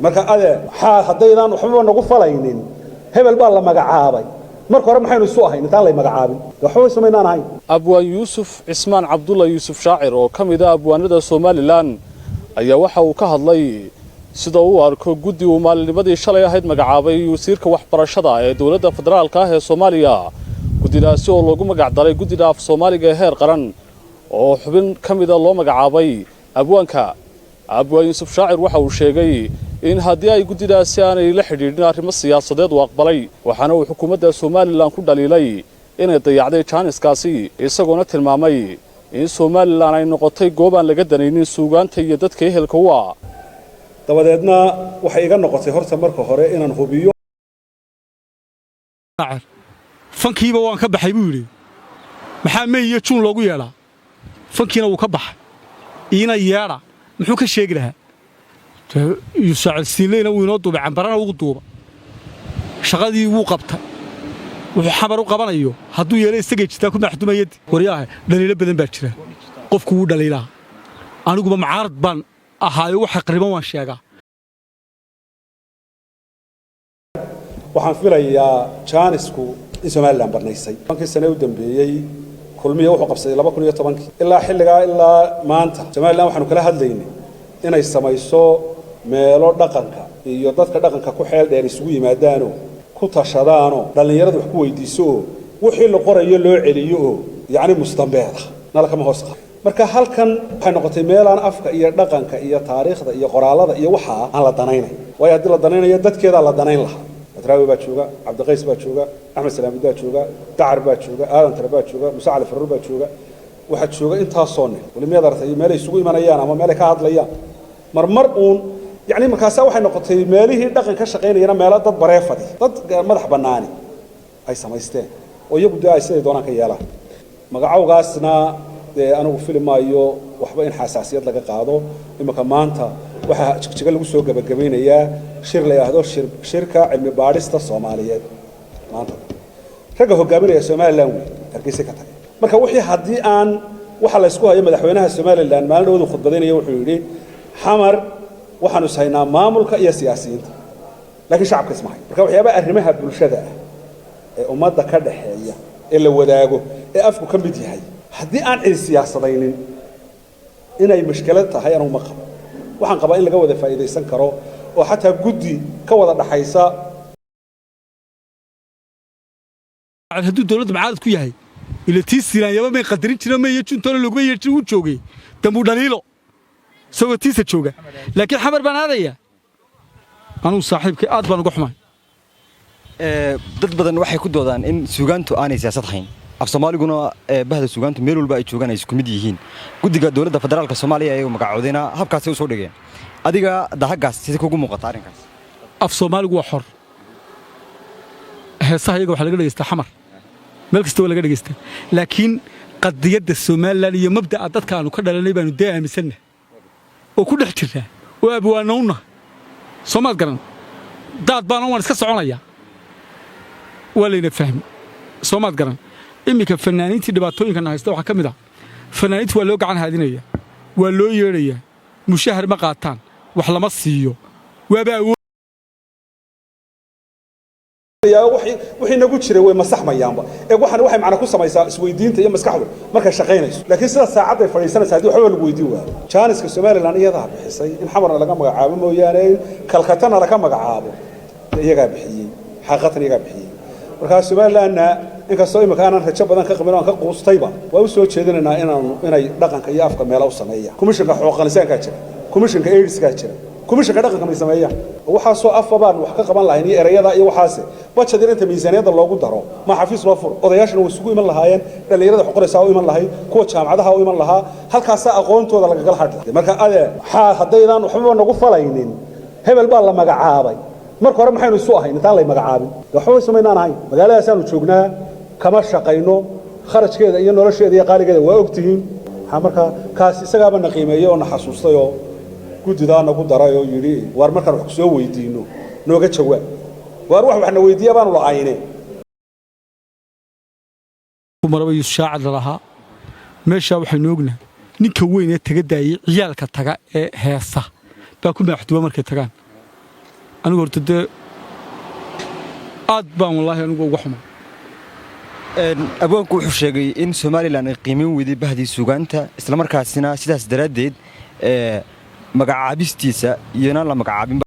marka ade haddaydan waxba nagu falaynin hebel baa la magacaabay marka hore maxaynu isu ahayn intaan la magacaabin waxba sameynaan ahayn abwaan yuusuf cismaan cabdulla yuusuf shaacir oo kamid ah abwaanada Soomaaliland ayaa waxa uu ka hadlay sida uu arko guddi uu maalinimadii shalay ahayd magacaabay wasiirka waxbarashada ee dawladda federaalka ah ee Soomaaliya guddidaasi oo lagu magac daray guddida af Soomaaliga heer qaran oo xubin kamid ah loo magacaabay abwaanka abwaan yuusuf shaacir waxa uu sheegay in haddii ay guddidaasi aanay la xidhiidhin arrimo siyaasadeed u aqbalay waxaana uu xukuumadda Soomaaliland ku dhaliilay inay dayacday jaaniskaasi isagoona tilmaamay in Soomaaliland ay noqotay goob aan laga danaynin suugaanta iyo dadka ehelka u ah dabadeedna waxay iga noqotay horta marka hore inaan hubiyo fankiiba waan ka baxay buu yiri maxaa meeyo juun loogu yeelaa fankiina wuu ka baxay ina yeera muxuu ka sheegi lahaa yuusuf siileena wuu inoo duubay cambarana ugu duuba shaqadii wuu qabtay wuxuu xamar u qabanayo hadduu yeelay isaga jirtaa ku maxdumayad wariyaaha dhaliilo badan baa jira qofku wuu dhaliilaa aniguba mucaarad baan ahaayo waxa qariban waan sheegaa waxaan filayaa jaanisku in Soomaaliland barnaysay bankii sano u dambeeyay kulmiye wuxuu qabsaday 2010 ilaa xilligaa ilaa maanta Soomaaliland waxaanu kala hadlaynay inay samayso meelo dhaqanka iyo dadka dhaqanka ku xeel dheer isugu yimaadaano ku tashadaano dhalinyaradu wax ku weydiiso wixii la qorayo loo celiyo yaani mustambeeda nala kama hoos qaa marka halkan waxay noqotay meelaan afka iyo dhaqanka iyo taariikhda iyo qoraalada iyo waxa aan la danaynay way hadii la danaynayo dadkeeda la danayn lahaa Adraawi baa jooga Cabdiqays baa jooga Axmed Salaami baa jooga Dacar baa jooga Aadan Tar baa jooga Musa Cali Farruur baa jooga waxa jooga intaas soo nin walimeed artay meel ay isugu imanayaan ama meel ay ka hadlayaan marmar uun يعني markaas waxay noqotay meelihii dhaqan ka shaqeynayna meel dad bareefadi dad madax banaani ay samaysteen oo iyagu ay sidoo doonaan ka yeelaan magacawgaasna anigu filmaayo waxba in xasaasiyad laga qaado imaka maanta waxa jigjiga lagu soo gabagabeynayaa shir la yiraahdo shirka cilmi baarista Soomaaliyeed maanta raga hogaaminaya Soomaaliland hargeysa ka tagay marka wixii hadii aan waxa la isku hayo madaxweynaha Soomaaliland maalin khudbadeenaya wuxuu yiri xamar waxaanu saynaa maamulka iyo siyaasiyiinta laakiin shacabka ismahay marka waxyaabo arrimaha bulshada ee ummadda ka dhaxeeya ee la wadaago ee afku ka mid yahay haddii aan cid siyaasadaynin inay mushkilad tahay anu ma qabo waxaan qabaa in laga wada faa'iideysan karo oo xataa guddi ka wada dhaxaysa hadduu dawladda mucaarad ku yahay ila tiisilaan yaba may qadarin jireen ma yeejin toona lagu yeejin uu joogay dambu dhaliilo soo tiisa jooga laakiin xamar baan aadaya anu saaxiibkay aad baan ugu xumaan dad badan waxay ku doodaan in suugaantu aanay siyaasad hayn af Soomaaliguna bahda suugaantu meel walba ay joogaan ay isku mid yihiin guddiga dawladda federaalka Soomaaliya ay magacoodina habkaas ay soo dhigeen adiga dahagaas sidii kugu muuqata arrinkaas af Soomaaligu waa xor heesaha iyaga waxa laga dhageystaa xamar meel kasta oo laga dhageystaa laakiin qadiyadda Soomaaliland iyo mabda'a dadka aanu ka dhalanay baanu aaminsannahay oo ku dhex jirta oo abwaanowna Soomaal garan dad baan waan iska soconaya waleena fahmi Soomaal garan imika fanaaniintii dhibaatooyinka haysta waxa kamid ah fanaaniintu waa loo gacan haadinaya waa loo yeeraya mushahar ma qaataan wax lama siiyo waaba wixii nagu jiray way masaxmayaanba waxaan waxay macna ku samaysaa isweydiinta iyo maskaxdu marka shaqeynayso laakiin sida saacad ay fadhiisanaysaa hadii waxba lagu weydiin waayo jaaniska Soomaaliland iyada bixisay in xamarna laga magacaabo mooyaane kalkatana laga magacaabo iyaga bixiyay xaqatan iyaga bixiyay marka Soomaalilandna inkastoo imika aanan rajo badan ka qabin oo ka quustayba waa u soo jeedinaynaa inay dhaqanka iyo afka meelo u sameeyaan komishanka xuquuqinsaanka jira komishanka AIDS-ka jira komishanka dhaqanka ma sameeyaan waxa soo afabaan wax ka qaban lahayn erayada iyo waxaas budget inta miisaaniyada loogu daro ma xafiis loo furo odayaashana way isugu iman lahaayeen dhalinyarada xuquuqaysaa u iman lahayd kuwa jaamacadaha u iman lahaa halkaas aqoontooda laga gal hadlay marka haddaydan waxba nagu falaynin hebel baa la magacaabay marka hore maxaynu isu ahayn intaan la magacaabin waxba sameynaan ahayn magaaladaas aanu joognaa kama shaqayno kharashkeeda iyo nolosheeda iyo qaaligeeda waa ogtihiin marka kaas isagaaba na qiimeeyo oo na xasuustay oo guddidaa nagu daray oo yiri war markaan wax soo weydiino nooga jawaab war waxna weydiiya baan la ayne maraba Yuusuf shaacir laha meesha waxaynu ognahay ninka weyn ee taga daayay ciyaalka taga ee heesa baa ku maxduuba markay tagaan anigu horta dee aad baan wallaahi anigu uga xumaa abwaanku wuxuu sheegay in Soomaaliland ay qiimeyn weyday bahdii suugaanta isla markaasina sidaas daradeed magacaabistiisa iyana la magacaabin